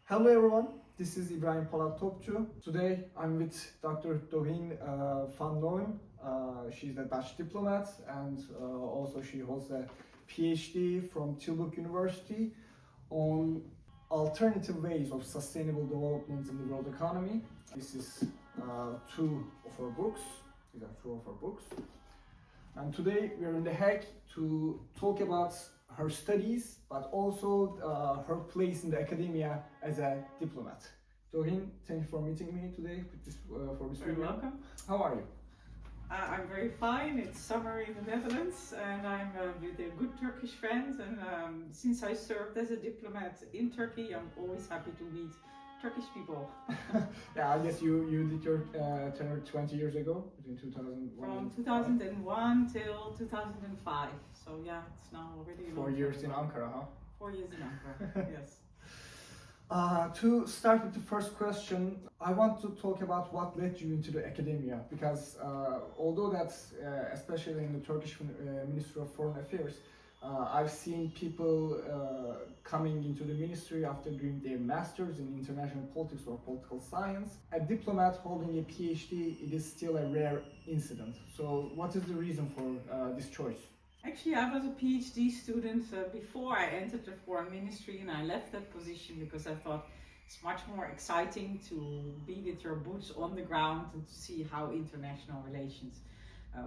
Hello everyone, this is İbrahim Polat Topcu. Today I'm with Dr. Dorine van Norren. She's a Dutch diplomat and also she holds a PhD from Tilburg University on alternative ways of sustainable development in the world economy. This is two of her books. These are two of her books. And today we are in The Hague to talk about her studies, but also her place in the academia as a diplomat. Dorine, thank you for meeting me today for this Very review. welcome. How are you? I'm very fine. It's summer in the Netherlands and I'm with a good Turkish friend, and since I served as a diplomat in Turkey, I'm always happy to meet Turkish people. Yeah, I guess you did your tenure 20 years ago, between 2001 From and 2001 till 2005. So yeah, it's now already 4 years in Ankara, huh? 4 years in Ankara, yes. To start with the first question, I want to talk about what led you into the academia, because although that's especially in the Turkish Ministry of Foreign Affairs, I've seen people coming into the ministry after doing their masters in international politics or political science. A diplomat holding a PhD, it is still a rare incident. So what is the reason for this choice? Actually, I was a PhD student before I entered the foreign ministry, and I left that position because I thought it's much more exciting to be with your boots on the ground and to see how international relations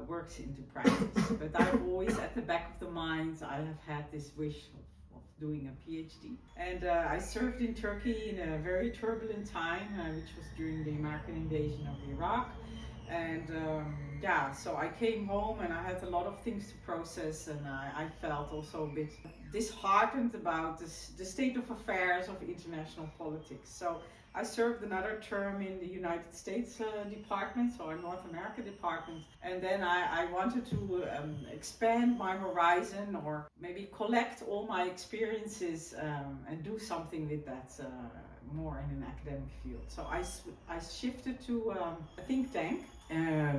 works into practice. But I've always, at the back of the mind, I have had this wish of doing a PhD. And I served in Turkey in a very turbulent time, which was during the American invasion of Iraq. And so I came home and I had a lot of things to process, and I felt also a bit disheartened about the state of affairs of international politics. So I served another term in the United States department, so our North America department, and then I wanted to expand my horizon, or maybe collect all my experiences and do something with that more in an academic field. So I shifted to a think tank,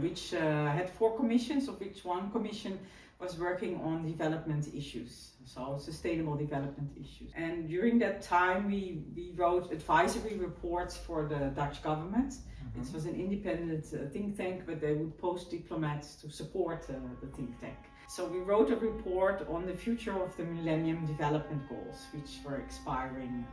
which had 4 commissions, of which one commission was working on development issues, so sustainable development issues. And during that time we wrote advisory reports for the Dutch government. Mm-hmm. It was an independent think tank, but they would post diplomats to support the think tank. So we wrote a report on the future of the Millennium Development Goals, which were expiring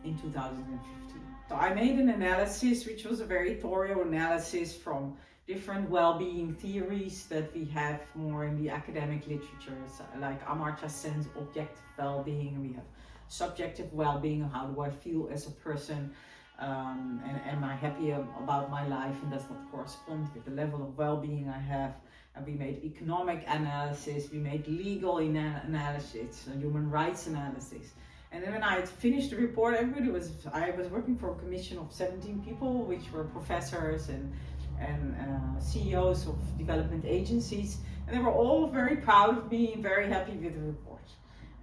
in 2015. So I made an analysis, which was a very thorough analysis from different well-being theories that we have more in the academic literature, like Amartya Sen's objective well-being. We have subjective well-being, how do I feel as a person, and am I happy about my life, and does that correspond with the level of well-being I have. And we made economic analysis, we made legal analysis, human rights analysis. And then when I had finished the report, I was working for a commission of 17 people, which were professors and CEOs of development agencies, and they were all very proud of me and very happy with the report.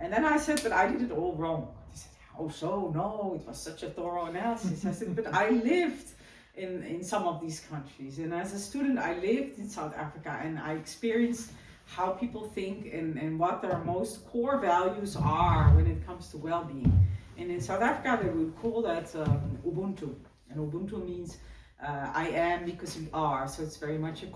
And then I said, but I did it all wrong. They said, oh, so no, it was such a thorough analysis. I said, but I lived in some of these countries, and as a student I lived in South Africa, and I experienced how people think and what their most core values are when it comes to well-being. And in South Africa they would call that Ubuntu, and Ubuntu means I am because we are. So it's very much a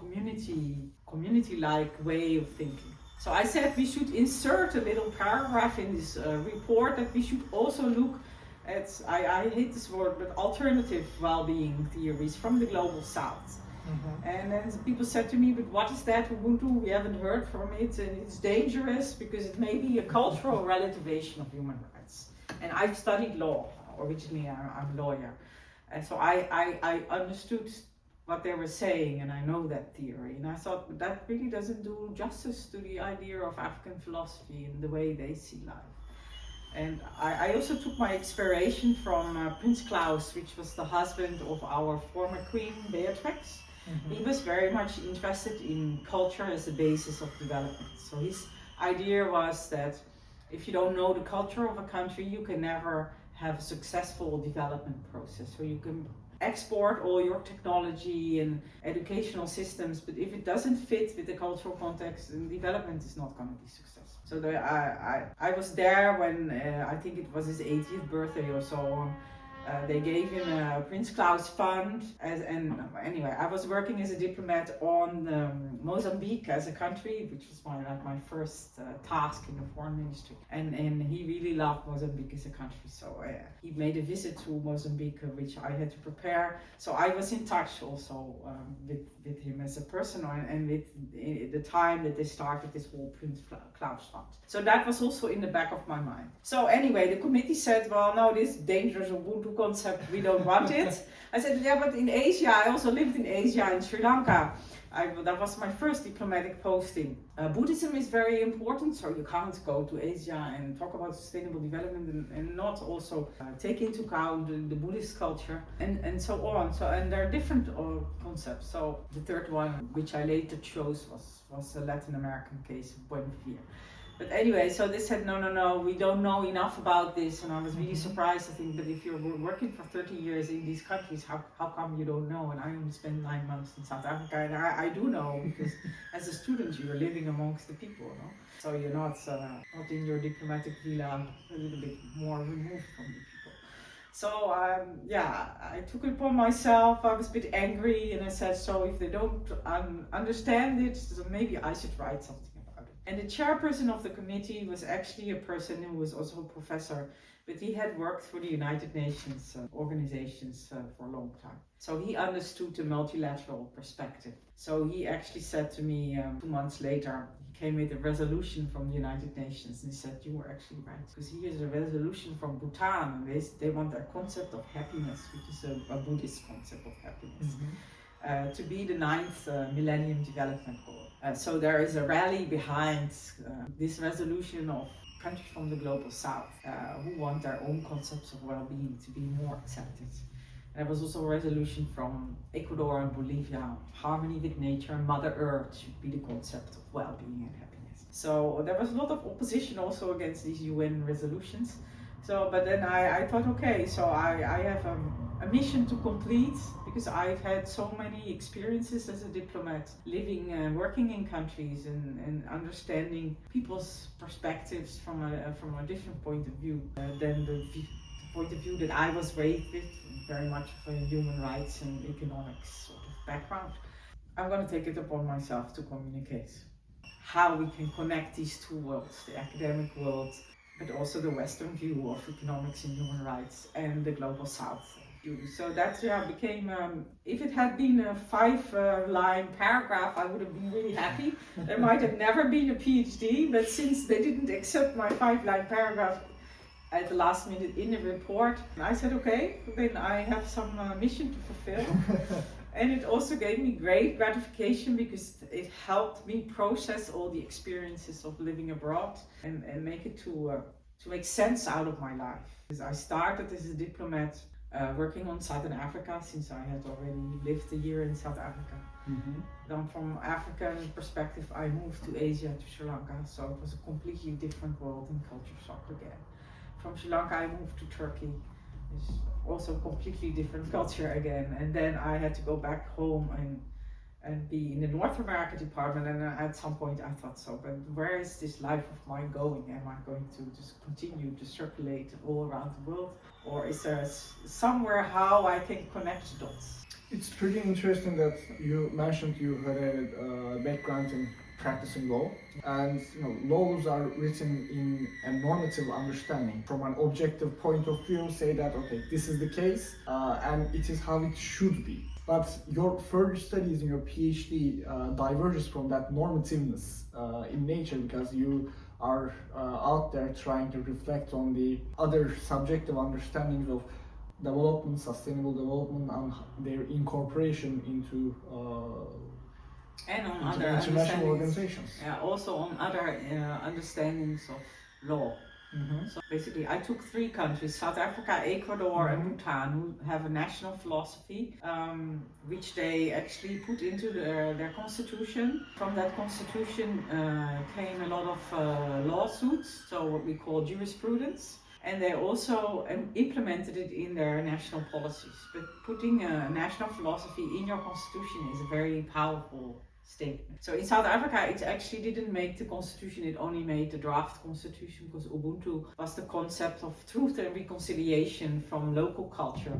community-like way of thinking. So I said we should insert a little paragraph in this report that we should also look at, I hate this word, but alternative well-being theories from the global south. Mm-hmm. And then people said to me, but what is that Ubuntu? We haven't heard from it, and it's dangerous because it may be a cultural relativation of human rights. And I've studied law. Originally I'm a lawyer. And so I understood what they were saying, and I know that theory. And I thought that really doesn't do justice to the idea of African philosophy and the way they see life. And I also took my inspiration from Prince Claus, which was the husband of our former queen, Beatrix. Mm-hmm. He was very much interested in culture as a basis of development. So his idea was that if you don't know the culture of a country, you can never have a successful development process. So you can export all your technology and educational systems, but if it doesn't fit with the cultural context, then development is not going to be successful. So I was there when I think it was his 80th birthday or so, They gave him a Prince Claus fund, and anyway, I was working as a diplomat on Mozambique as a country, which was my first task in the foreign ministry. And he really loved Mozambique as a country, so he made a visit to Mozambique, which I had to prepare. So I was in touch also with him as a person, and with the time that they started this whole Prince Claus fund. So that was also in the back of my mind. So anyway, the committee said, well, no, this dangerous Ubuntu concept, we don't want it. I said, yeah, but in Asia, I also lived in Asia, in Sri Lanka. That was my first diplomatic posting. Buddhism is very important, so you can't go to Asia and talk about sustainable development and not also take into account the Buddhist culture and so on. So, and there are different concepts. So the third one, which I later chose, was a Latin American case of Buen. But anyway, so they said, no, we don't know enough about this. And I was really surprised. I think that if you're working for 30 years in these countries, how come you don't know? And I only spent 9 months in South Africa, and I do know, because as a student, you're living amongst the people, no? So you're not in your diplomatic villa, a little bit more removed from the people. So I took it upon myself. I was a bit angry, and I said, so if they don't understand it, so maybe I should write something. And the chairperson of the committee was actually a person who was also a professor, but he had worked for the United Nations organizations for a long time. So he understood the multilateral perspective. So he actually said to me 2 months later, he came with a resolution from the United Nations, and he said, you were actually right, because here's a resolution from Bhutan, and they want a concept of happiness, which is a Buddhist concept of happiness. To be the 9th Millennium Development Goal. So there is a rally behind this resolution of countries from the global south who want their own concepts of well-being to be more accepted. There was also a resolution from Ecuador and Bolivia. Harmony with nature and Mother Earth should be the concept of well-being and happiness. So there was a lot of opposition also against these UN resolutions. So, but then I thought, okay, so I have a mission to complete, because I've had so many experiences as a diplomat, living and working in countries and understanding people's perspectives from a different point of view than the point of view that I was raised with, very much of a human rights and economics sort of background. I'm going to take it upon myself to communicate how we can connect these two worlds, the academic world, but also the Western view of economics and human rights, and the global South view. So that became, if it had been a 5-line paragraph, I would have been really happy. There might have never been a PhD, but since they didn't accept my 5-line paragraph at the last minute in the report, I said, okay, then I have some mission to fulfill. And it also gave me great gratification, because it helped me process all the experiences of living abroad and make it to make sense out of my life. Because I started as a diplomat working on Southern Africa, since I had already lived a year in South Africa. Then from African perspective, I moved to Asia, to Sri Lanka, so it was a completely different world and culture shock again. From Sri Lanka, I moved to Turkey. It's also a completely different culture again, and then I had to go back home and be in the North America department, and at some point I thought, so, but where is this life of mine going? Am I going to just continue to circulate all around the world, or is there somewhere how I can connect dots? It's pretty interesting that you mentioned you had a background in practicing law, and laws are written in a normative understanding. From an objective point of view, say that okay, this is the case, and it is how it should be. But your further studies in your PhD diverges from that normativeness in nature, because you are out there trying to reflect on the other subjective understandings of development, sustainable development, and their incorporation into and on other international organizations. Yeah, also on other understandings of law. So basically, I took 3 countries, South Africa, Ecuador, and Bhutan, who have a national philosophy, which they actually put into their constitution. From that constitution came a lot of lawsuits, so what we call jurisprudence. And they also implemented it in their national policies. But putting a national philosophy in your constitution is a very powerful statement. So in South Africa, it actually didn't make the constitution, it only made the draft constitution, because Ubuntu was the concept of truth and reconciliation from local culture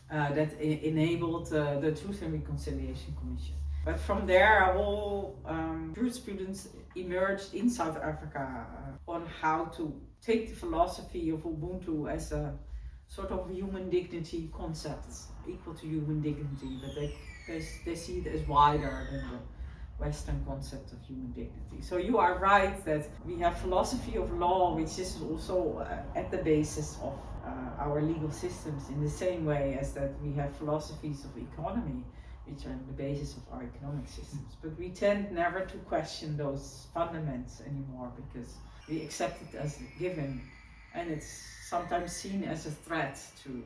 that enabled the Truth and Reconciliation Commission. But from there, a whole jurisprudence emerged in South Africa on how to take the philosophy of Ubuntu as a sort of human dignity concept, equal to human dignity, but they see it as wider than the Western concept of human dignity. So you are right that we have philosophy of law, which is also at the basis of our legal systems, in the same way as that we have philosophies of economy, which are the basis of our economic systems. But we tend never to question those fundaments anymore because we accept it as a given, and it's sometimes seen as a threat to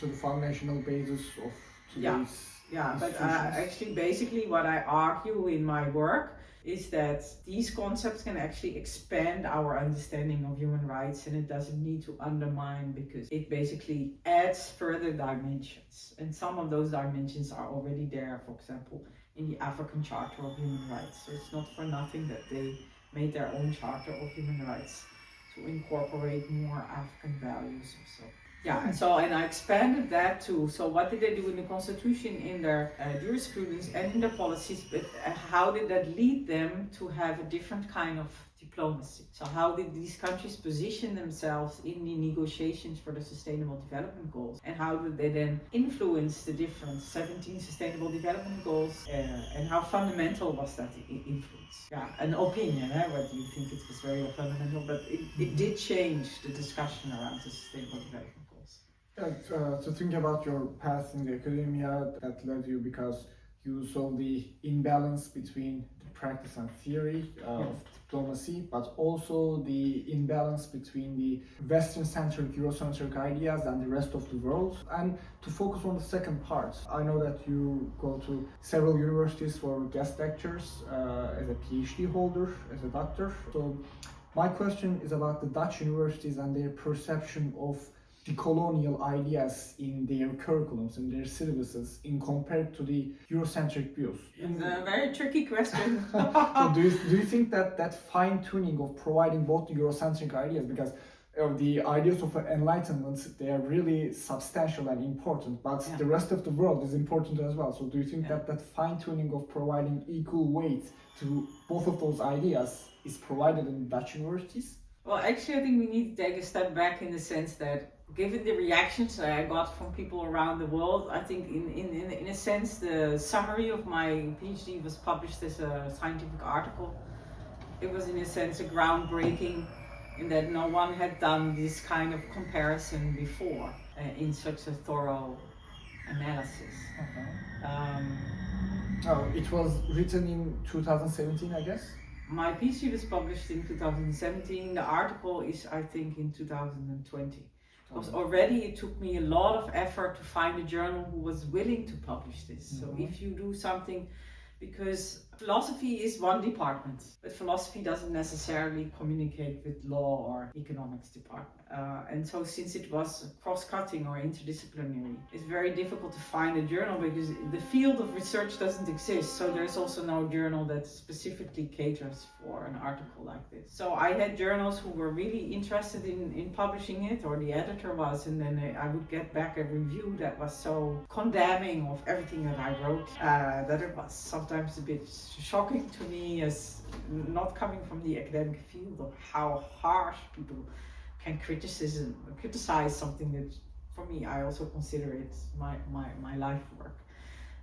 the foundational basis of today's but actually basically what I argue in my work is that these concepts can actually expand our understanding of human rights, and it doesn't need to undermine, because it basically adds further dimensions, and some of those dimensions are already there, for example in the African Charter of Human Rights. So it's not for nothing that they made their own Charter of Human Rights to incorporate more African values also. And I expanded that too. So what did they do in the constitution, in their jurisprudence and in their policies, but how did that lead them to have a different kind of diplomacy? So how did these countries position themselves in the negotiations for the Sustainable Development Goals? And how did they then influence the different 17 Sustainable Development Goals? And how fundamental was that influence? An opinion, what do you think? It was very fundamental, but it did change the discussion around the Sustainable Development Goals. So think about your path in the academia that led you, because you saw the imbalance between the practice and theory of diplomacy, but also the imbalance between the Western-centric, Eurocentric ideas and the rest of the world. And to focus on the second part, I know that you go to several universities for guest lectures as a PhD holder, as a doctor. So my question is about the Dutch universities and their perception of the colonial ideas in their curriculums, in their syllabuses, in compared to the Eurocentric views. It's a very tricky question. So do you think that fine-tuning of providing both the Eurocentric ideas, because the ideas of enlightenment, they are really substantial and important, but the rest of the world is important as well. So do you think that fine-tuning of providing equal weight to both of those ideas is provided in Dutch universities? Well, actually, I think we need to take a step back, in the sense that, given the reactions that I got from people around the world, I think in a sense the summary of my PhD was published as a scientific article. It was in a sense a groundbreaking, in that no one had done this kind of comparison before in such a thorough analysis. It was written in 2017, I guess? My PhD was published in 2017. The article is, I think, in 2020. Because already it took me a lot of effort to find a journal who was willing to publish this. So if you do something, because philosophy is one department, but philosophy doesn't necessarily communicate with law or economics department. And so since it was cross-cutting or interdisciplinary, it's very difficult to find a journal, because the field of research doesn't exist. So there's also no journal that specifically caters for an article like this. So I had journals who were really interested in publishing it, or the editor was, and then I would get back a review that was so condemning of everything that I wrote, that it was sometimes a bit shocking to me, as not coming from the academic field, of how harsh people can criticize something that, for me, I also consider it my life work.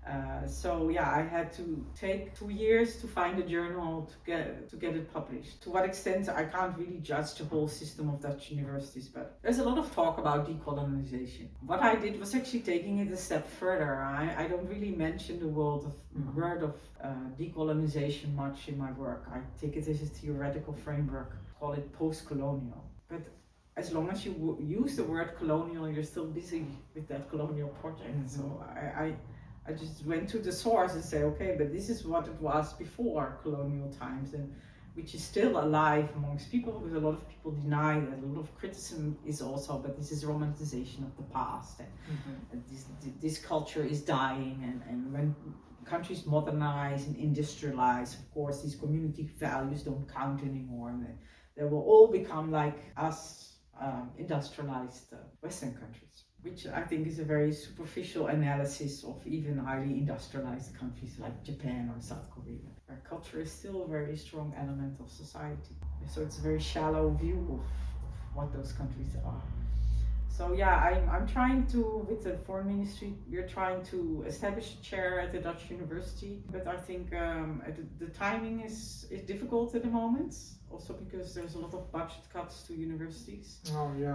I had to take 2 years to find a journal to get it published. To what extent, I can't really judge the whole system of Dutch universities, but there's a lot of talk about decolonization. What I did was actually taking it a step further. I don't really mention the word of decolonization much in my work. I take it as a theoretical framework, call it post-colonial. But as long as you use the word colonial, you're still busy with that colonial project. So I just went to the source and say, okay, but this is what it was before colonial times, and which is still alive amongst people, because a lot of people deny that. A lot of criticism is also, but this is romanticization of the past, and this culture is dying, and when countries modernize and industrialize, of course, these community values don't count anymore, and they will all become like us, industrialized Western countries, which I think is a very superficial analysis of even highly industrialized countries like Japan or South Korea, where culture is still a very strong element of society. So it's a very shallow view of what those countries are. So yeah, I'm trying to, with the foreign ministry, we're trying to establish a chair at the Dutch university, but I think the timing is difficult at the moment, also because there's a lot of budget cuts to universities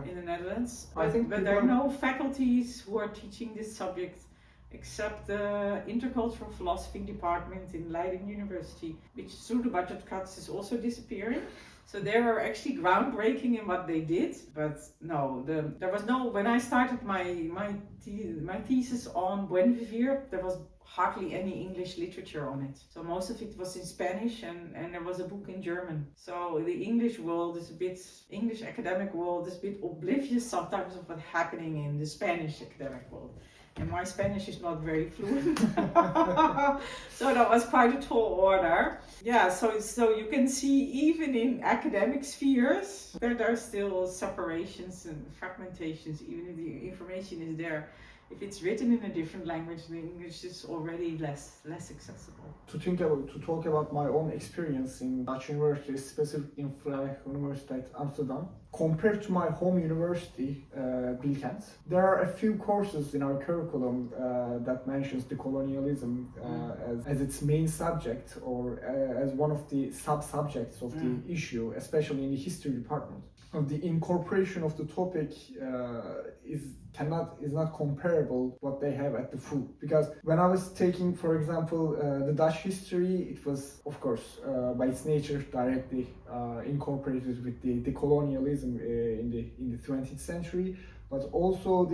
in the Netherlands. But there are no faculties who are teaching this subject except the intercultural philosophy department in Leiden University, which through the budget cuts is also disappearing. So they were actually groundbreaking in what they did, but no, there was no. When I started my thesis on Buen, Vivir, there was hardly any English literature on it. So most of it was in Spanish, and there was a book in German. So the English academic world is a bit oblivious sometimes of what's happening in the Spanish academic world. And my Spanish is not very fluent. So that was quite a tall order. Yeah, so you can see even in academic spheres, there are still separations and fragmentations, even if the information is there. If it's written in a different language, the English is already less accessible. To talk about my own experience in Dutch university, specifically in Vrije Universiteit Amsterdam, compared to my home university, Bilkent, there are a few courses in our curriculum that mentions decolonialism as its main subject or as one of the sub-subjects of the issue, especially in the history department. The incorporation of the topic is not comparable what they have at the FU, because when I was taking, for example, the Dutch history, it was of course by its nature directly incorporated with the colonialism in the 20th century, but also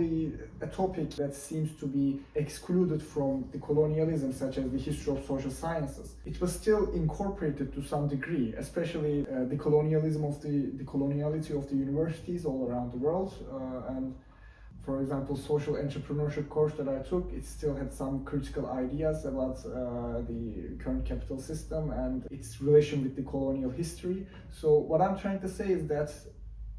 a topic that seems to be excluded from the colonialism, such as the history of social sciences. It was still incorporated to some degree, especially the coloniality of the universities all around the world, and for example, social entrepreneurship course that I took, it still had some critical ideas about the current capital system and its relation with the colonial history. So what I'm trying to say is that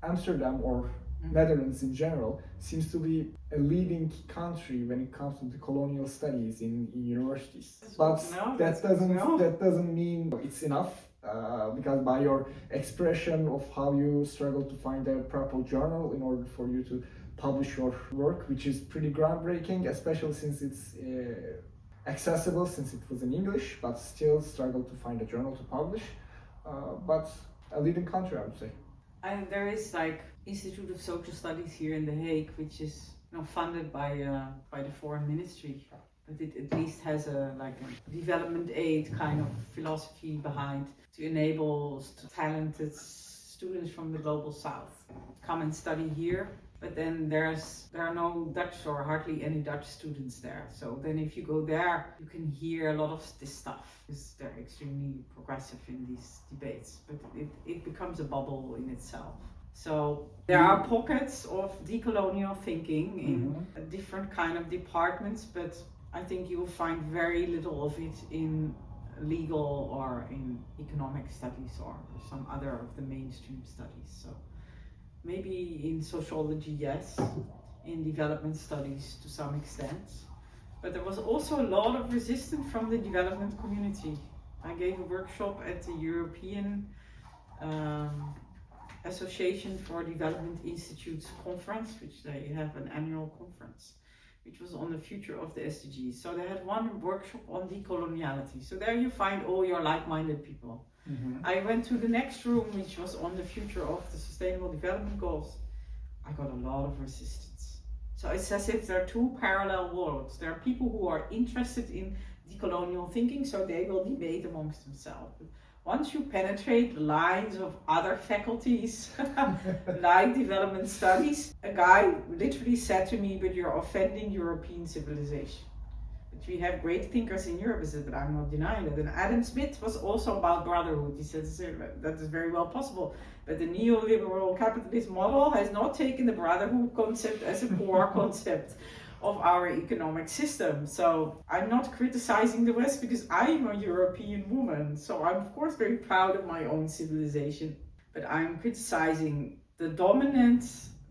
Amsterdam, or Netherlands in general, seems to be a leading country when it comes to the colonial studies in universities. But that doesn't mean it's enough. Because by your expression of how you struggle to find a proper journal in order for you to publish your work, which is pretty groundbreaking, especially since it's accessible, since it was in English, but still struggle to find a journal to publish. But a leading country, I would say. And there is like Institute of Social Studies here in The Hague, which is funded by the Foreign Ministry. But it at least has a development aid kind of philosophy behind to enable talented students from the global south come and study here. But then there are no Dutch or hardly any Dutch students there. So then if you go there, you can hear a lot of this stuff because they're extremely progressive in these debates. But it becomes a bubble in itself. So there are pockets of decolonial thinking in different kind of departments, but I think you will find very little of it in legal or in economic studies or some other of the mainstream studies. So maybe in sociology, yes, in development studies to some extent. But there was also a lot of resistance from the development community. I gave a workshop at the European Association for Development Institutes conference, which they have an annual conference, which was on the future of the SDGs. So they had one workshop on decoloniality. So there you find all your like-minded people. I went to the next room, which was on the future of the Sustainable Development Goals. I got a lot of resistance. So it's as if there are two parallel worlds. There are people who are interested in decolonial thinking, so they will debate amongst themselves. But once you penetrate the lines of other faculties, like development studies, a guy literally said to me, "But you're offending European civilization. But we have great thinkers in Europe." I said, "But I'm not denying it." And Adam Smith was also about brotherhood. He said, "That is very well possible. But the neoliberal capitalist model has not taken the brotherhood concept as a core concept of our economic system. So I'm not criticizing the West because I'm a European woman. So I'm of course very proud of my own civilization, but I'm criticizing the dominant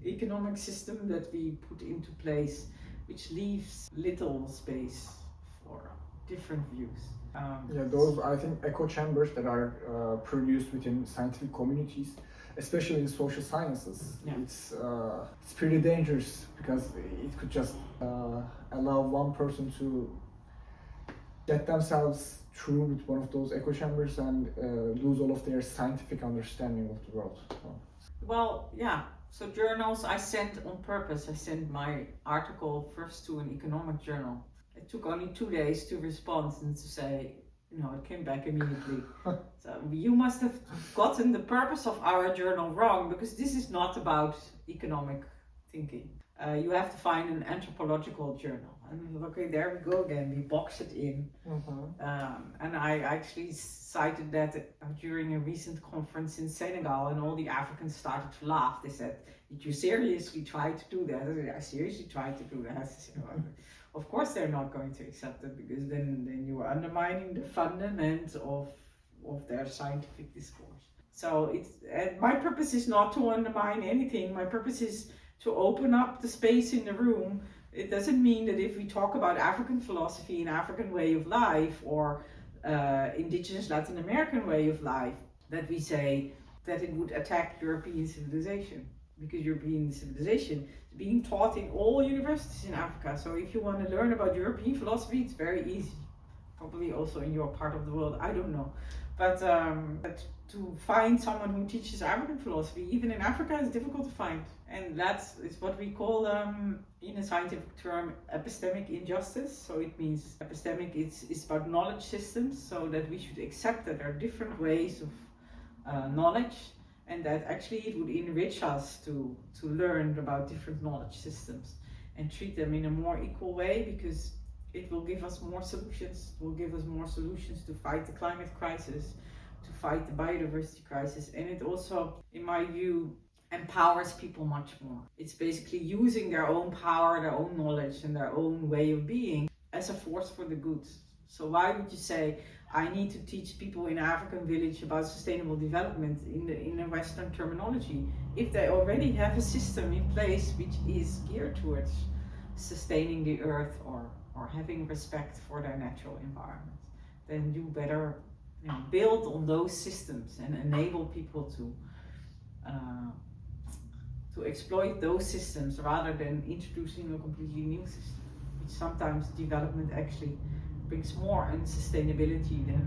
economic system that we put into place, which leaves little space for different views. Yeah, those, I think, echo chambers that are produced within scientific communities, especially in social sciences, Yeah. it's pretty dangerous because it could just allow one person to get themselves through with one of those echo chambers and lose all of their scientific understanding of the world. Well, yeah. So journals I sent on purpose. I sent my article first to an economic journal. It took only 2 days to respond and to say, you know, it came back immediately. So you must have gotten the purpose of our journal wrong, because this is not about economic thinking. You have to find an anthropological journal. And okay, there we go again. We box it in. And I actually cited that during a recent conference in Senegal, and all the Africans started to laugh. They said, "Did you seriously try to do that?" I said, "I seriously tried to do that." Of course they're not going to accept it, because then you are undermining the fundament of their scientific discourse. So my purpose is not to undermine anything. My purpose is to open up the space in the room. It doesn't mean that if we talk about African philosophy and African way of life, or indigenous Latin American way of life, that we say that it would attack European civilization, because European civilization is being taught in all universities in Africa. So if you want to learn about European philosophy, it's very easy. Probably also in your part of the world, I don't know. But to find someone who teaches African philosophy, even in Africa, is difficult to find. And that is what we call, in a scientific term, epistemic injustice. So it means epistemic is about knowledge systems, so that we should accept that there are different ways of knowledge, and that actually it would enrich us to learn about different knowledge systems and treat them in a more equal way, because it will give us more solutions. It will give us more solutions to fight the climate crisis, to fight the biodiversity crisis, and it also, in my view, empowers people much more. It's basically using their own power, their own knowledge, and their own way of being as a force for the good. So why would you say, I need to teach people in an African village about sustainable development in a Western terminology, if they already have a system in place which is geared towards sustaining the earth or having respect for their natural environment? Then you better build on those systems and enable people to exploit those systems, rather than introducing a completely new system, which sometimes development actually brings more unsustainability than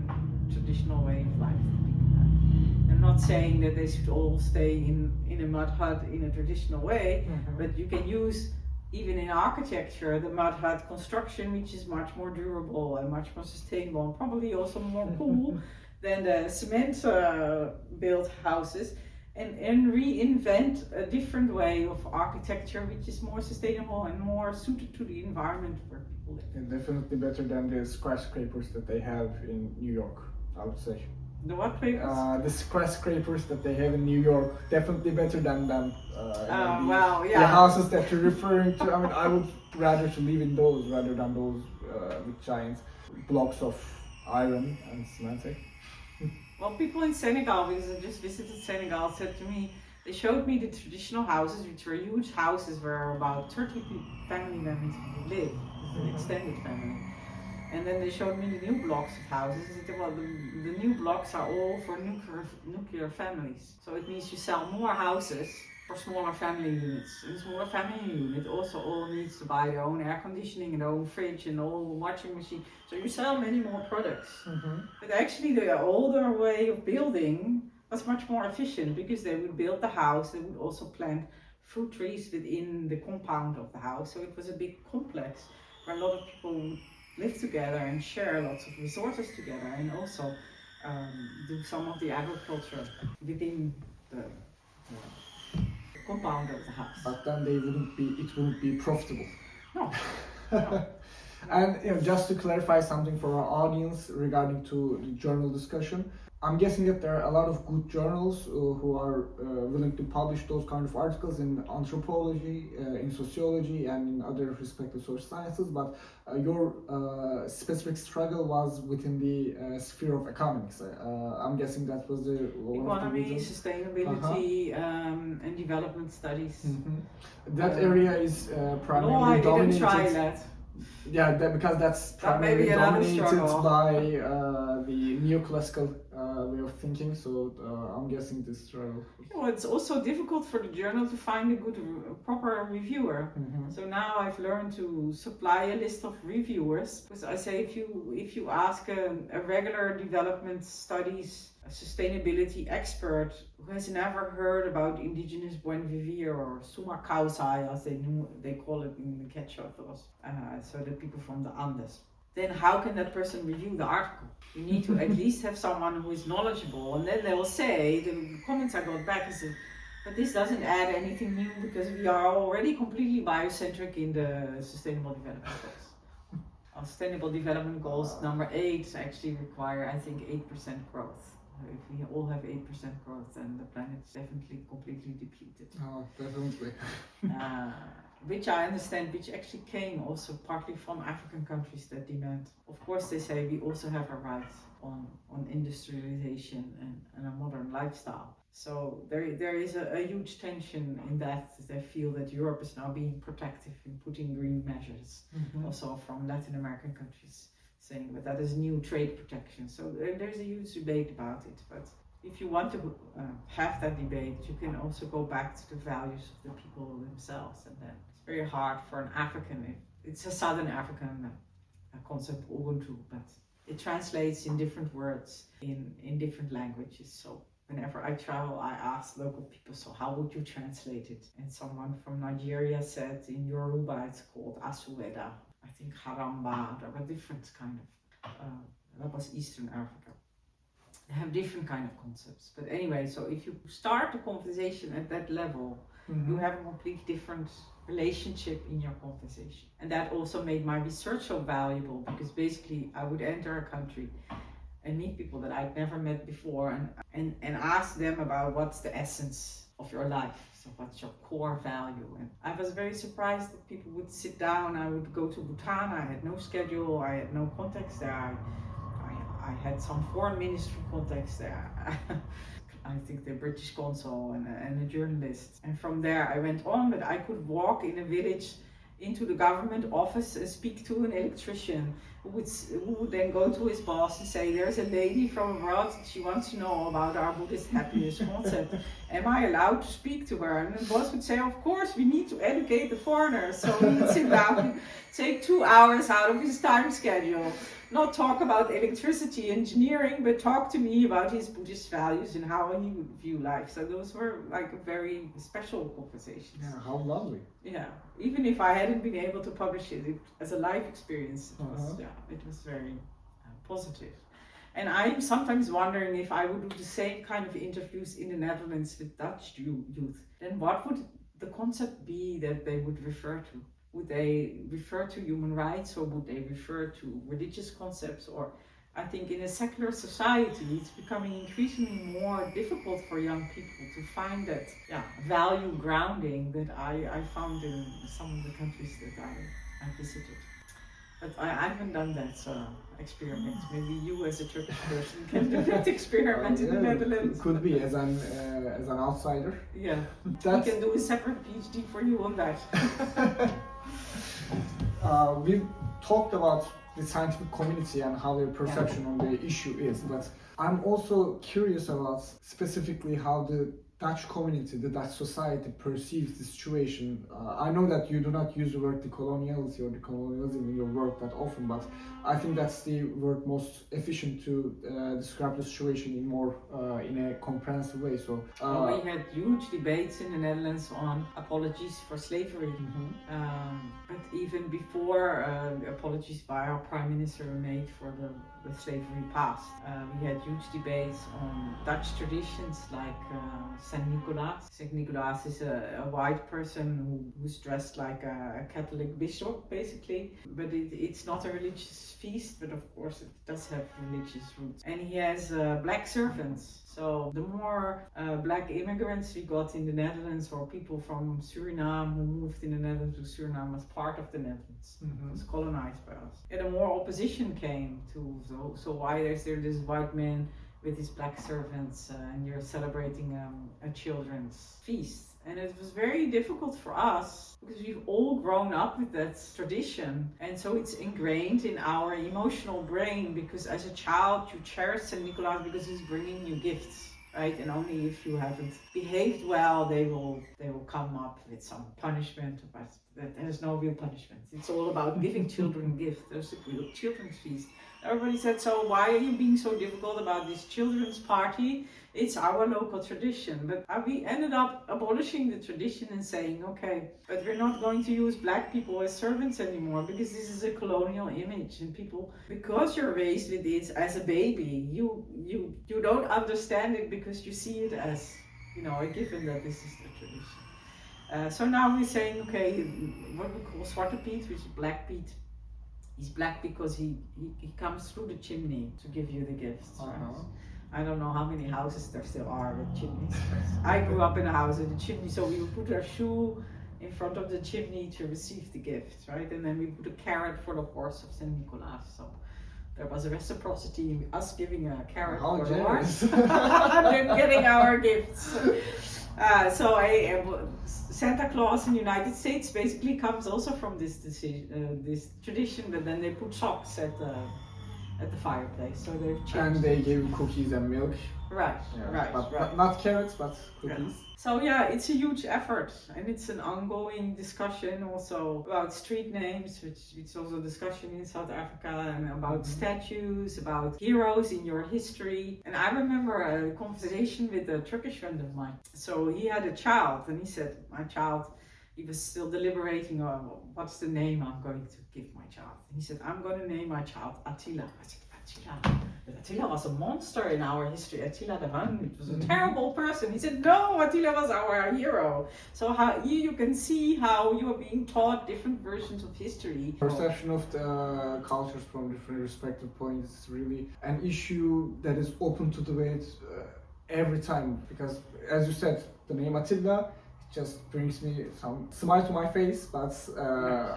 traditional way of life that people have. I'm not saying that they should all stay in a mud hut in a traditional way, but you can use, even in architecture, the mud hut construction, which is much more durable and much more sustainable, and probably also more cool than the cement built houses, and reinvent a different way of architecture which is more sustainable and more suited to the environment where people live. And definitely better than the skyscrapers that they have in New York, I would say. The what papers? The skyscrapers that they have in New York, definitely better than them. The houses that you're referring to. I mean, I would rather to live in those rather than those with giant blocks of iron and cement. Well, people in Senegal, because I just visited Senegal, said to me, they showed me the traditional houses, which were huge houses where about 30 family members live, an extended family. And then they showed me the new blocks of houses. They said, well, the new blocks are all for nuclear families. So it means you sell more houses for smaller family units. And smaller family unit also all needs to buy their own air conditioning and their own fridge and all washing machine. So you sell many more products. But actually the older way of building was much more efficient, because they would build the house, they would also plant fruit trees within the compound of the house. So it was a big complex where a lot of people would live together and share lots of resources together, and also do some of the agriculture within the compound of the house. But then it wouldn't be profitable. No. And just to clarify something for our audience regarding to the journal discussion, I'm guessing that there are a lot of good journals who are willing to publish those kind of articles in anthropology, in sociology, and in other respective social sciences. But your specific struggle was within the sphere of economics. I'm guessing that was the economy, sustainability, and development studies. That area is primarily No, I dominated. didn't try that. Yeah, because that's primarily dominated struggle. by the neoclassical way of thinking. So I'm guessing this struggle. Well, it's also difficult for the journal to find a good, proper reviewer. So now I've learned to supply a list of reviewers. Because I say if you ask a regular development studies sustainability expert who has never heard about indigenous Buen Vivir or Suma Causai, as they call it in the Quechua, so the people from the Andes, then how can that person review the article? You need to at least have someone who is knowledgeable, and then they will say, the comments I got back is, but this doesn't add anything new because we are already completely biocentric in the Sustainable Development Goals. Our Sustainable Development Goals number 8 actually require, I think, 8% growth. If we all have 8% growth, then the planet is definitely completely depleted. Oh, definitely. Which I understand, which actually came also partly from African countries that demand. Of course, they say we also have a right on industrialization and a modern lifestyle. So there is a huge tension in that they feel that Europe is now being protective in putting green measures, also from Latin American countries, saying that that is new trade protection. So there's a huge debate about it. But if you want to have that debate, you can also go back to the values of the people themselves. And then it's very hard for an African, it's a Southern African concept, Ubuntu, but it translates in different words, in different languages. So whenever I travel, I ask local people, so how would you translate it? And someone from Nigeria said in Yoruba, it's called Asuweda. I think Haramba, there were different kind of, that was Eastern Africa. They have different kind of concepts. But anyway, so if you start the conversation at that level, you have a completely different relationship in your conversation. And that also made my research so valuable, because basically I would enter a country and meet people that I'd never met before and ask them about what's the essence of your life. So what's your core value? And I was very surprised that people would sit down. I would go to Bhutan. I had no schedule. I had no contacts there. I had some foreign ministry contacts there. I think the British consul and a journalist. And from there I went on, but I could walk in a village into the government office and speak to an electrician who would then go to his boss and say, there's a lady from abroad, she wants to know about our Buddhist happiness concept. Am I allowed to speak to her? And the boss would say, of course, we need to educate the foreigners. So he would sit down, take 2 hours out of his time schedule, not talk about electricity engineering, but talk to me about his Buddhist values and how he would view life. So those were like very special conversations. Yeah, how lovely. Yeah, even if I hadn't been able to publish it as a live experience, it was very positive. And I'm sometimes wondering if I would do the same kind of interviews in the Netherlands with Dutch youth, then what would the concept be that they would refer to? Would they refer to human rights, or would they refer to religious concepts? Or I think in a secular society, it's becoming increasingly more difficult for young people to find that value grounding that I found in some of the countries that I visited. But I haven't done that experiment. Maybe you as a Turkish person can do that experiment in the Netherlands. Could be as an outsider. Yeah, we can do a separate PhD for you on that. We've talked about the scientific community and how their perception on the issue is, but I'm also curious about specifically how the Dutch community, the Dutch society perceives the situation. I know that you do not use the word decoloniality or decolonialism in your work that often, but I think that's the word most efficient to describe the situation in a comprehensive way. So we had huge debates in the Netherlands on apologies for slavery, but even before apologies by our Prime Minister were made for the with slavery passed. We had huge debates on Dutch traditions like Saint Nicholas. Saint Nicholas is a white person who's dressed like a Catholic bishop, basically. But it's not a religious feast, but of course it does have religious roots. And he has black servants. So the more black immigrants we got in the Netherlands, or people from Suriname who moved in the Netherlands to Suriname as part of the Netherlands, it was colonized by us. And the more opposition came to, so why is there this white man with his black servants and you're celebrating a children's feast? And it was very difficult for us because we've all grown up with that tradition, and so it's ingrained in our emotional brain, because as a child you cherish Saint Nicholas because he's bringing you gifts, right? And only if you haven't behaved well they will come up with some punishment, but there's no real punishment. It's all about giving children gifts. There's a real children's feast. Everybody said, so why are you being so difficult about this children's party? It's our local tradition. But we ended up abolishing the tradition and saying, okay, but we're not going to use black people as servants anymore, because this is a colonial image, and people, because you're raised with it as a baby, you don't understand it because you see it as, a given that this is the tradition. So now we're saying, okay, what we call Zwarte Piet, which is Black Piet. He's black because he comes through the chimney to give you the gifts. Right? I don't know how many houses there still are with chimneys. I grew up in a house with a chimney, so we would put our shoe in front of the chimney to receive the gifts, right? And then we put a carrot for the horse of Saint Nicholas. So there was a reciprocity in us giving a carrot for the horse and then getting our gifts. Santa Claus in the United States basically comes also from this tradition, but then they put socks at the fireplace, so they've changed. And they give cookies and milk. Right, Yeah, right. But not carrots, but cookies. Yeah. So yeah, it's a huge effort, and it's an ongoing discussion also about street names, which is also a discussion in South Africa, and about statues, about heroes in your history. And I remember a conversation with a Turkish friend of mine. So he had a child, and he said, my child, he was still deliberating on what's the name I'm going to give my child. And he said, I'm going to name my child Attila. I said, Attila? But Attila was a monster in our history. Attila the Hun was a terrible person. He said, no, Attila was our hero. So you can see how you are being taught different versions of history. Perception of the cultures from different respective points is really an issue that is open to debate every time. Because, as you said, the name Attila just brings me some smile to my face, but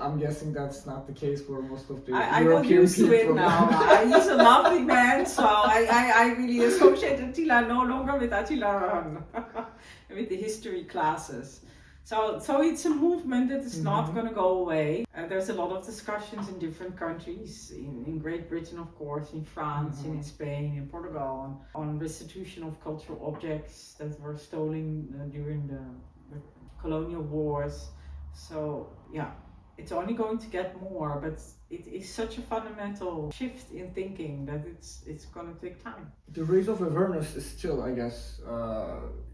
I'm guessing that's not the case for most of the I European got used people. to it now. He's a lovely man, so I really associate Attila no longer with Attila with the history classes. So it's a movement that is not going to go away. There's a lot of discussions in different countries, in Great Britain, of course, in France, in Spain, in Portugal, on restitution of cultural objects that were stolen during the colonial wars. So yeah, it's only going to get more, but it is such a fundamental shift in thinking that it's going to take time. The rate of awareness is still, I guess,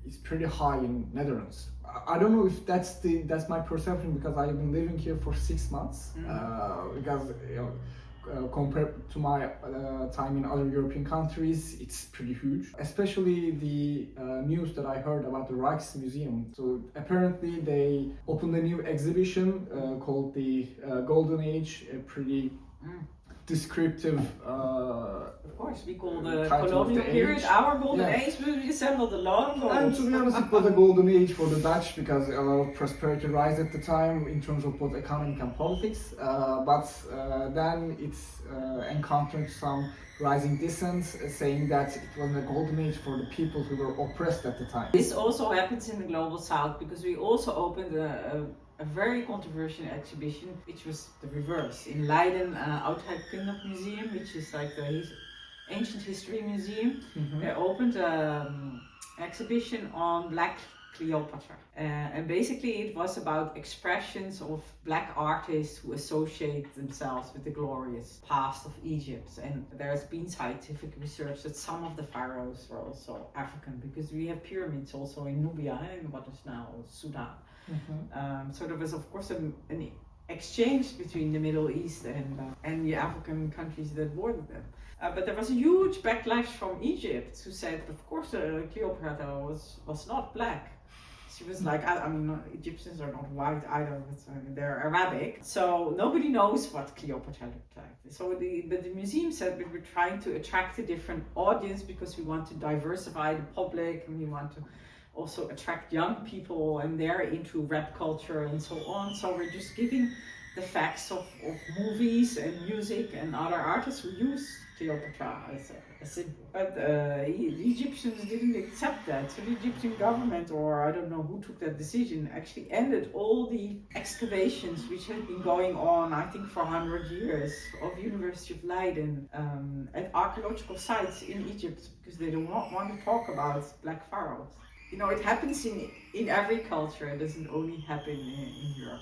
is pretty high in Netherlands. I don't know if that's my perception, because I've been living here for 6 months. Because compared to my time in other European countries, it's pretty huge. Especially the news that I heard about the Rijksmuseum. So apparently they opened a new exhibition called the Golden Age, a pretty descriptive of course, we call the colonial period our golden age, but we assembled a long goals. And to be honest, it was a golden age for the Dutch, because a lot of prosperity rise at the time in terms of both economic and politics. But then it's encountered some rising dissent, saying that it was a golden age for the people who were oppressed at the time. This also happens in the global south, because we also opened a very controversial exhibition, which was the reverse. In Leiden, Oudheidkundig Museum, which is like the ancient history museum, they opened an exhibition on Black Cleopatra. And basically it was about expressions of black artists who associate themselves with the glorious past of Egypt. And there's been scientific research that some of the pharaohs were also African, because we have pyramids also in Nubia, in what is now Sudan. So there was of course an exchange between the Middle East and the African countries that bordered them. But there was a huge backlash from Egypt, who said, of course, Cleopatra was not black. She was like, I mean, Egyptians are not white either, but they're Arabic. So nobody knows what Cleopatra looked like. So but the museum said we were trying to attract a different audience because we want to diversify the public, and we want to also attract young people, and they're into rap culture and so on. So we're just giving the facts of movies and music and other artists who use Cleopatra as a symbol. But the Egyptians didn't accept that. So the Egyptian government, or I don't know who took that decision, actually ended all the excavations which had been going on, I think, for 100 years of University of Leiden at archaeological sites in Egypt, because they don't want to talk about black pharaohs. You know, it happens in every culture. It doesn't only happen in Europe.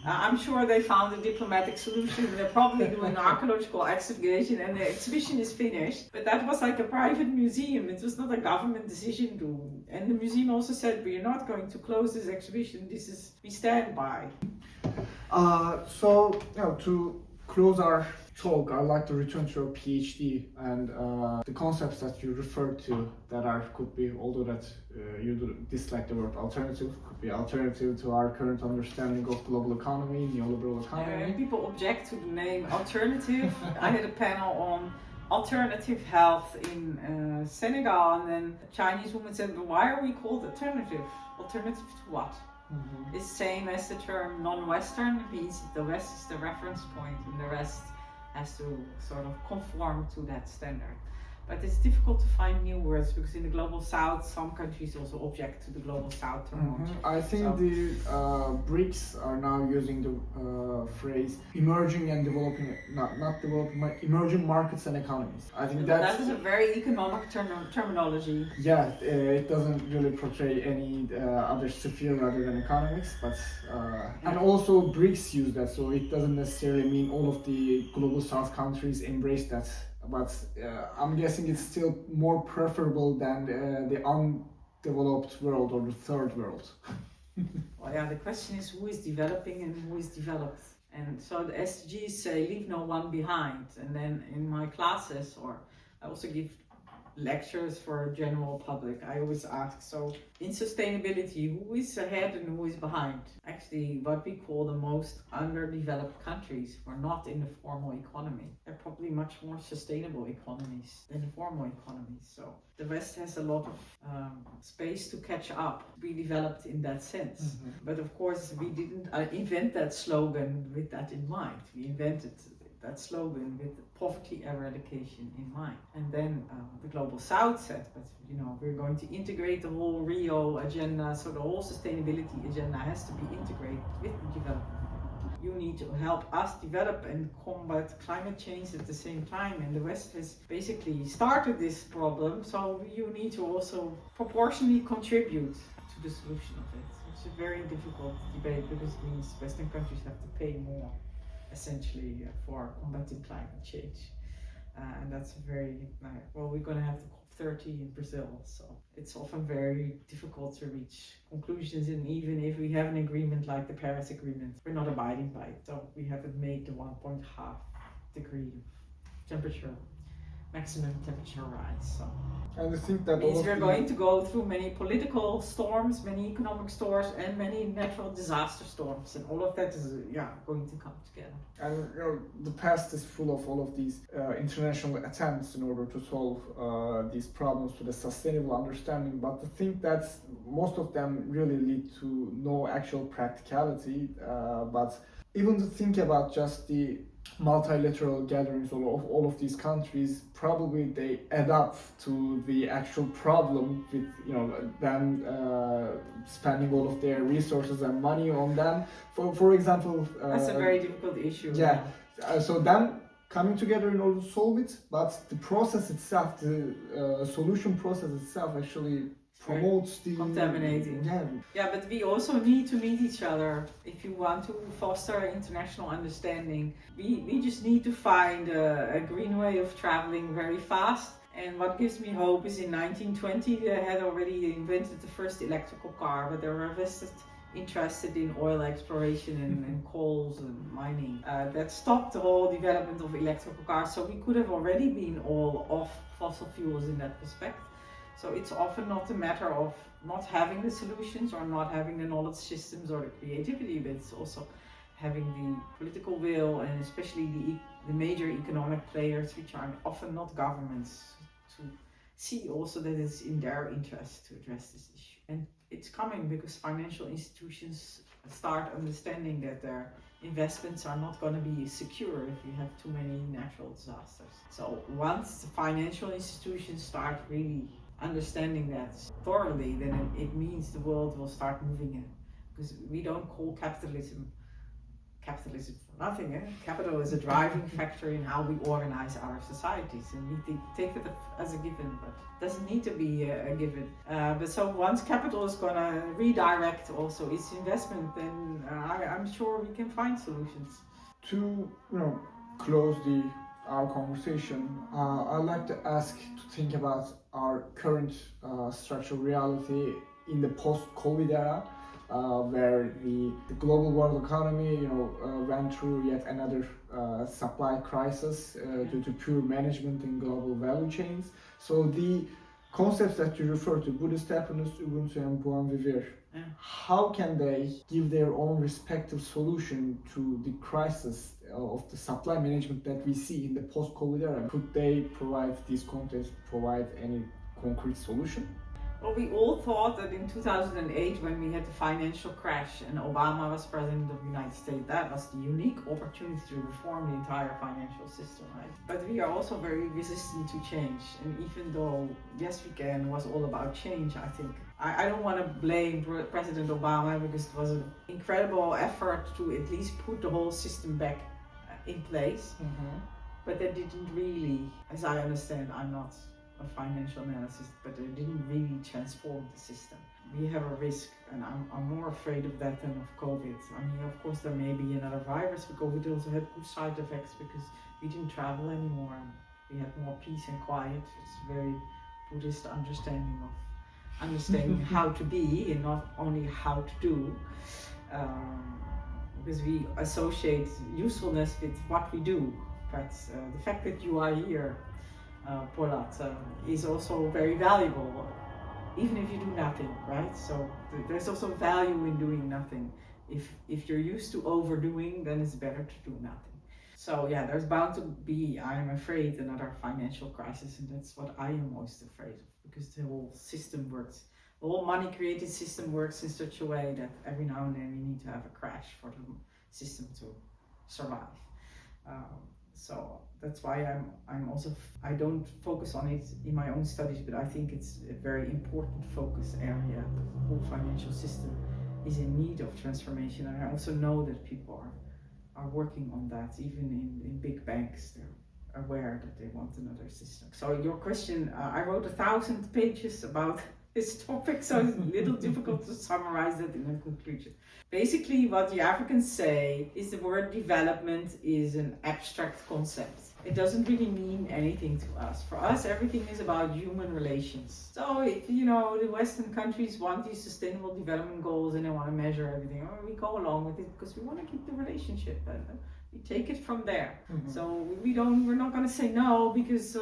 I'm sure they found a diplomatic solution. They're probably doing an archaeological excavation and the exhibition is finished. But that was like a private museum. It was not a government decision and the museum also said, we're not going to close this exhibition. We stand by. So, to close our talk, I'd like to return to your PhD and the concepts that you referred to that could be, although that you dislike the word alternative, could be alternative to our current understanding of global economy, neoliberal economy. People object to the name alternative. I had a panel on alternative health in Senegal, and then a Chinese woman said, well, why are we called alternative? Alternative to what? Mm-hmm. It's the same as the term non-Western. It means that the West is the reference point and the rest has to sort of conform to that standard. But it's difficult to find new words because in the global south, some countries also object to the global south terminology. I think the BRICS are now using the phrase emerging and developing, not developing, emerging markets and economies. I think that is a very economic terminology. Yeah, it doesn't really portray any other sphere other than economics, but and also BRICS use that, so it doesn't necessarily mean all of the global south countries embrace that. But I'm guessing it's still more preferable than the undeveloped world or the third world. Well, yeah, the question is who is developing and who is developed. And so the SDGs say leave no one behind. And then in my classes, or I also give lectures for general public, I always ask, so in sustainability, who is ahead and who is behind? Actually, what we call the most underdeveloped countries who are not in the formal economy. They're probably much more sustainable economies than the formal economies. So the West has a lot of space to catch up, be developed in that sense. Mm-hmm. But of course, we didn't invent that slogan with that in mind. We invented that slogan with poverty eradication in mind. And then the Global South said, but we're going to integrate the whole Rio agenda, so the whole sustainability agenda has to be integrated with the development. You need to help us develop and combat climate change at the same time, and the West has basically started this problem, so you need to also proportionally contribute to the solution of it. It's a very difficult debate because it means Western countries have to pay more essentially for combating climate change, and that's very we're going to have the COP30 in Brazil, so it's often very difficult to reach conclusions, and even if we have an agreement like the Paris Agreement, we're not abiding by it, so we haven't made the 1.5 degree maximum temperature rise. So and I think that means we're going to go through many political storms, many economic storms, and many natural disaster storms, and all of that is going to come together. And the past is full of all of these international attempts in order to solve these problems with a sustainable understanding, but I think that most of them really lead to no actual practicality. But even to think about just the multilateral gatherings of all of these countries, probably they add up to the actual problem with them spending all of their resources and money on them. For example, that's a very difficult issue. Yeah. So them coming together in order to solve it, but the process itself, the solution process itself, actually promotes the contaminating. Yeah, but we also need to meet each other if you want to foster international understanding. We just need to find a green way of traveling very fast. And what gives me hope is in 1920 they had already invented the first electrical car, but they were invested interested in oil exploration and coals and mining. That stopped the whole development of electrical cars, so we could have already been all off fossil fuels in that respect. So it's often not a matter of not having the solutions or not having the knowledge systems or the creativity, but it's also having the political will, and especially the major economic players, which are often not governments, to see also that it's in their interest to address this issue. And it's coming because financial institutions start understanding that their investments are not going to be secure if you have too many natural disasters. So once the financial institutions start really understanding that thoroughly, then it means the world will start moving in. Because we don't call capitalism for nothing. Capital is a driving factor in how we organize our societies, and we take it as a given, but it doesn't need to be a given. But so once capital is going to redirect also its investment, then I'm sure we can find solutions. To close our conversation, I'd like to ask to think about our current structural reality in the post-COVID era. Where the global world economy, went through yet another supply crisis due to poor management in global value chains. So the concepts that you refer to, Buddhist happiness, Ubuntu, and Buen, Vivir, how can they give their own respective solution to the crisis of the supply management that we see in the post-COVID era? Could they provide these concepts, provide any concrete solution? Well, we all thought that in 2008, when we had the financial crash and Obama was president of the United States, that was the unique opportunity to reform the entire financial system, right? But we are also very resistant to change. And even though Yes We Can was all about change, I think, I don't want to blame President Obama, because it was an incredible effort to at least put the whole system back in place. Mm-hmm. But that didn't really, as I understand, I'm not a financial analysis, but it didn't really transform the system. We have a risk, and I'm more afraid of that than of COVID. I mean, of course, there may be another virus, but COVID also had good side effects because we didn't travel anymore and we had more peace and quiet. It's a very Buddhist understanding how to be and not only how to do, because we associate usefulness with what we do. But the fact that you are here, Polat, is also very valuable, even if you do nothing, right? So there's also value in doing nothing. If you're used to overdoing, then it's better to do nothing. So yeah, there's bound to be, I'm afraid, another financial crisis, and that's what I am most afraid of, because the whole system works. The whole money-created system works in such a way that every now and then we need to have a crash for the system to survive. So that's why I don't focus on it in my own studies, but I think it's a very important focus area. The whole financial system is in need of transformation, and I also know that people are working on that. Even in big banks, they're aware that they want another system. So your question, I wrote 1,000 pages about this topic, so it's a little difficult to summarize that in a conclusion. Basically, what the Africans say is the word development is an abstract concept. It doesn't really mean anything to us. For us, everything is about human relations. So if, the Western countries want these sustainable development goals and they want to measure everything, we go along with it because we want to keep the relationship. We take it from there. Mm-hmm. So we're not going to say no because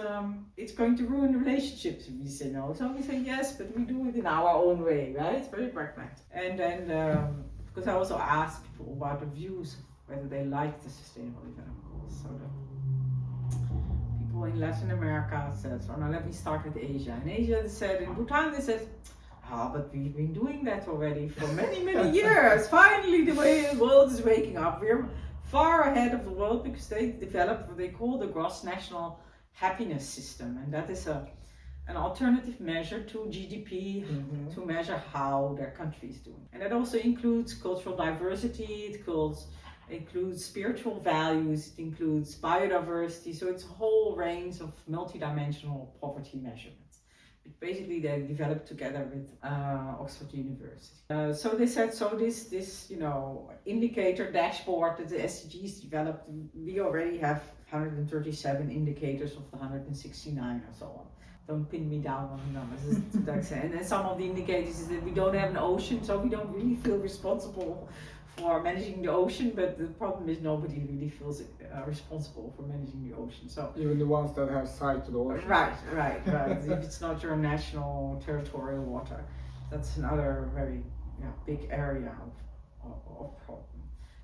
it's going to ruin relationships if we say no. So we say yes, but we do it in our own way, right? It's very pragmatic. And then, because I also asked people about the views, whether they like the sustainable development goals. So the people in Latin America said, so now let me start with Asia. In Asia, they said, in Bhutan, they said, but we've been doing that already for many, many years. Finally, the world is waking up. We're far ahead of the world because they developed what they call the gross national happiness system, and that is an alternative measure to GDP, mm-hmm. to measure how their country is doing. And that also includes cultural diversity, it includes spiritual values, it includes biodiversity, so it's a whole range of multidimensional poverty measurements. Basically, they developed together with Oxford University. So they said, this indicator dashboard that the SDGs developed, we already have 137 indicators of the 169 or so on. don't pin me down on the numbers to that extent. And then some of the indicators is that we don't have an ocean, so we don't really feel responsible for managing the ocean, but the problem is nobody really feels responsible for managing the ocean. So even the ones that have sight to the ocean. Right. If it's not your national territorial water, that's another very big area of problem.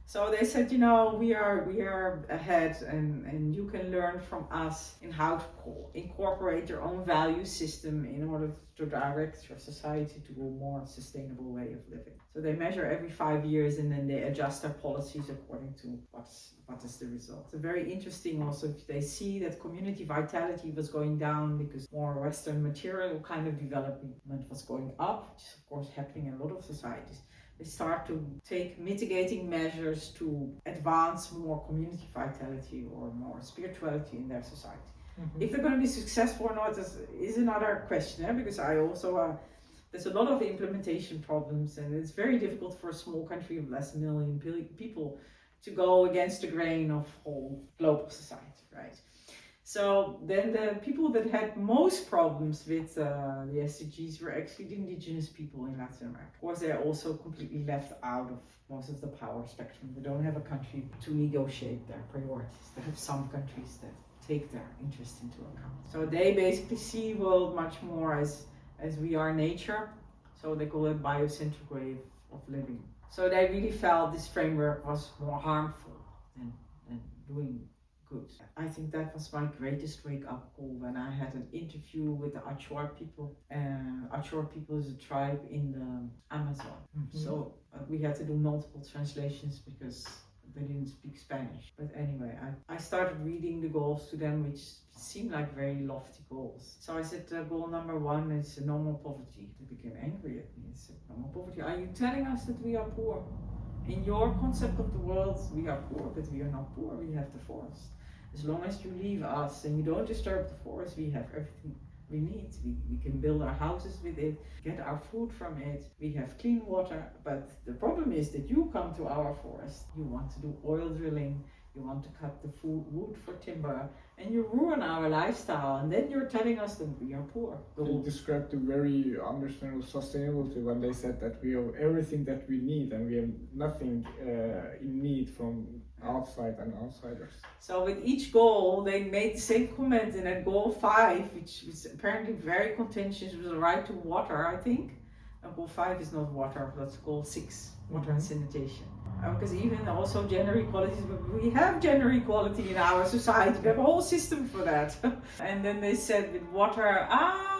So they said, we are ahead, and you can learn from us in how to incorporate your own value system in order to direct your society to a more sustainable way of living. So they measure every 5 years, and then they adjust their policies according to what is the result. So very interesting also, if they see that community vitality was going down because more Western material kind of development was going up, which is of course happening in a lot of societies. They start to take mitigating measures to advance more community vitality or more spirituality in their society. Mm-hmm. If they're going to be successful or not is another question, because I also there's a lot of implementation problems, and it's very difficult for a small country of less than 1 million people to go against the grain of whole global society, right? So then the people that had most problems with the SDGs were actually the indigenous people in Latin America. Of course, they're also completely left out of most of the power spectrum. They don't have a country to negotiate their priorities. They have some countries that take their interest into account. So they basically see the world much more as we are nature. So they call it biocentric way of living. So they really felt this framework was more harmful than doing good. I think that was my greatest wake-up call when I had an interview with the Achor people. Achor people is a tribe in the Amazon. Mm-hmm. So we had to do multiple translations because they didn't speak Spanish. But anyway, I started reading the goals to them, which seemed like very lofty goals. So I said, goal number 1 is no more poverty. They became angry at me and said, no more poverty. Are you telling us that we are poor? In your concept of the world, we are poor, but we are not poor. We have the forest. As long as you leave us and you don't disturb the forest, we have everything we need. We can build our houses with it, get our food from it, we have clean water. But the problem is that you come to our forest, you want to do oil drilling, you want to cut the wood for timber, and you ruin our lifestyle, and then you're telling us that we are poor. They described the very understandable sustainability when they said that we have everything that we need and we have nothing in need from outside and outsiders. So with each goal, they made the same comment in that goal 5, which was apparently very contentious, was the right to water, I think. Goal 5 is not water, that's goal 6, water and sanitation. Because even also gender equality, we have gender equality in our society, we have a whole system for that. And then they said with water,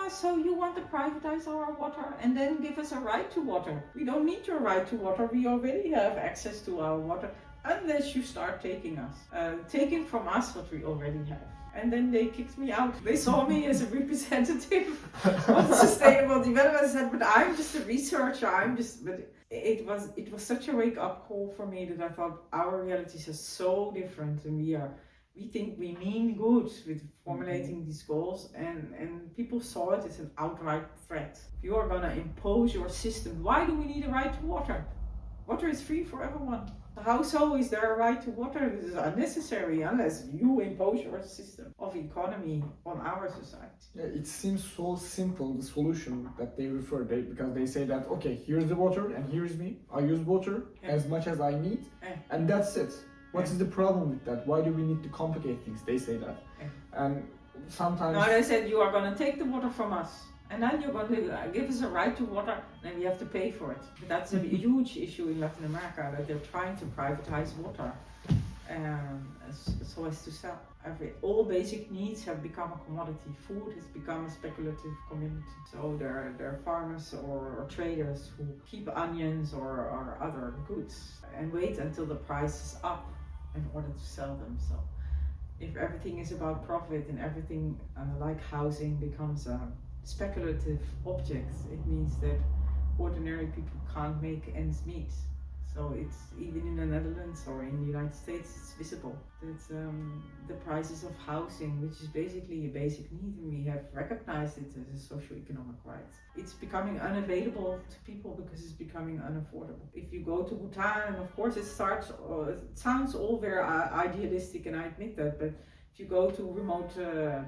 so you want to privatize our water and then give us a right to water. We don't need your right to water, we already have access to our water. Unless you start taking from us what we already have. And then they kicked me out. They saw me as a representative of sustainable development. I said, but I'm just a researcher. But it was such a wake-up call for me that I thought our realities are so different, and we think we mean good with formulating these goals, and people saw it as an outright threat. If you are gonna impose your system, why do we need a right to water? Water is free for everyone. How so is there a right to water? This is unnecessary unless you impose your system of economy on our society. Yeah, it seems so simple, the solution that they refer, because they say that, okay, here's the water and here's me. I use water as much as I need, and that's it. What is the problem with that? Why do we need to complicate things? They say that. And sometimes... No, they said you are going to take the water from us. And then you're going to give us a right to water, and we have to pay for it. But that's a huge issue in Latin America, that they're trying to privatize water so as to sell. All basic needs have become a commodity. Food has become a speculative community. So there are farmers or traders who keep onions or other goods and wait until the price is up in order to sell them. So if everything is about profit and everything like housing becomes a speculative objects, it means that ordinary people can't make ends meet. So it's even in the Netherlands or in the United States, it's visible that the prices of housing, which is basically a basic need, and we have recognized it as a socio-economic right, it's becoming unavailable to people because it's becoming unaffordable. If you go to Bhutan, and of course it sounds all very idealistic, and I admit that, but if you go to remote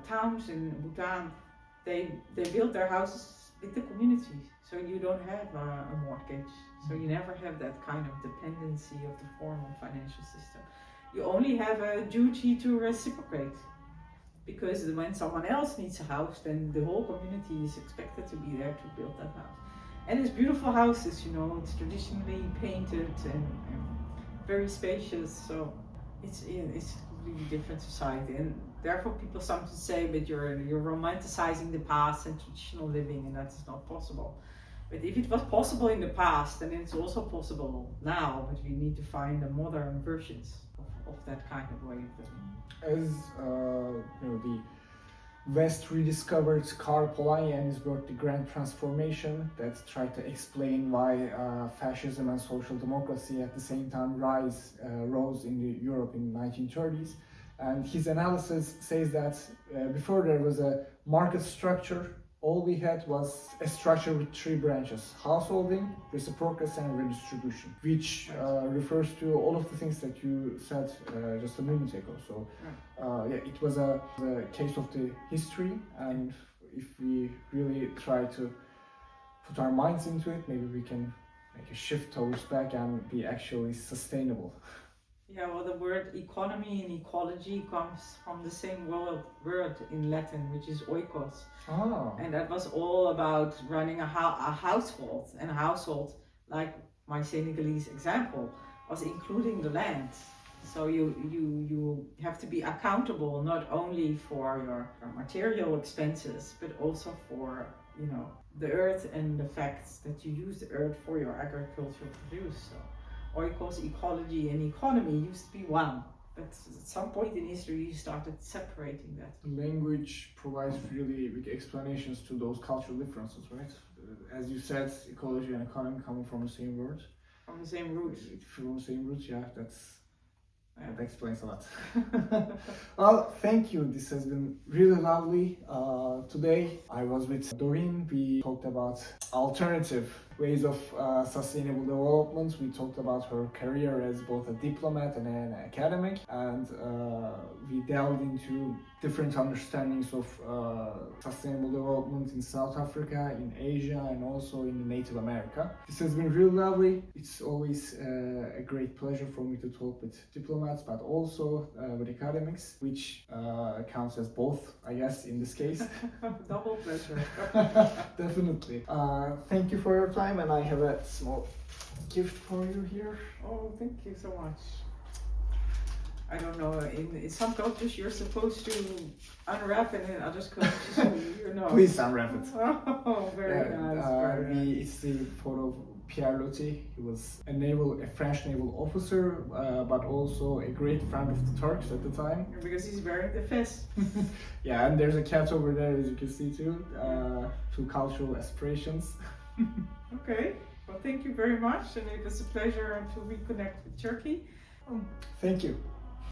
towns in Bhutan, they build their houses with the community, so you don't have a mortgage, so you never have that kind of dependency of the formal financial system. You only have a duty to reciprocate, because when someone else needs a house, then the whole community is expected to be there to build that house. And it's beautiful houses, you know, it's traditionally painted and very spacious, so it's a completely different society. And therefore people sometimes say, but you're romanticizing the past and traditional living, and that's not possible. But if it was possible in the past, then it's also possible now, but we need to find the modern versions of that kind of way of living. As the West rediscovered Karl Polanyi and his work The Grand Transformation, that tried to explain why fascism and social democracy at the same time rose in Europe in the 1930s. And his analysis says that before there was a market structure, all we had was a structure with three branches: householding, reciprocity, and redistribution, which refers to all of the things that you said just a moment ago. So it was a case of the history, and if we really try to put our minds into it, maybe we can make a shift towards back and be actually sustainable. Yeah, well, the word economy and ecology comes from the same word in Latin, which is oikos. Oh. And that was all about running a household. And a household, like my Senegalese example, was including the land. So you have to be accountable not only for your material expenses, but also for, you know, the earth and the fact that you use the earth for your agricultural produce. So oikos, ecology, and economy used to be one, but at some point in history you started separating that. Language provides really big explanations to those cultural differences, right? As you said, ecology and economy coming from the same word. From the same root. From the same root, yeah, that explains a lot. Well, thank you. This has been really lovely. Today I was with Dorine. We talked about alternative ways of sustainable development. We talked about her career as both a diplomat and an academic, and we delved into different understandings of sustainable development in South Africa, in Asia, and also in Native America. This has been really lovely. It's always a great pleasure for me to talk with diplomats, but also with academics, which counts as both, I guess, in this case. Double pleasure. Definitely. Thank you for your time, and I have a small gift for you here. Oh, thank you so much. I don't know, in some cultures you're supposed to unwrap it, and in other cultures you know. Please unwrap it. Oh, very nice. It's the photo of Pierre Loti. He was a French naval officer, but also a great friend of the Turks at the time. Because he's wearing the vest. Yeah, and there's a cat over there, as you can see too. Two cultural aspirations. Okay, well, thank you very much, and it was a pleasure to reconnect with Turkey. Thank you.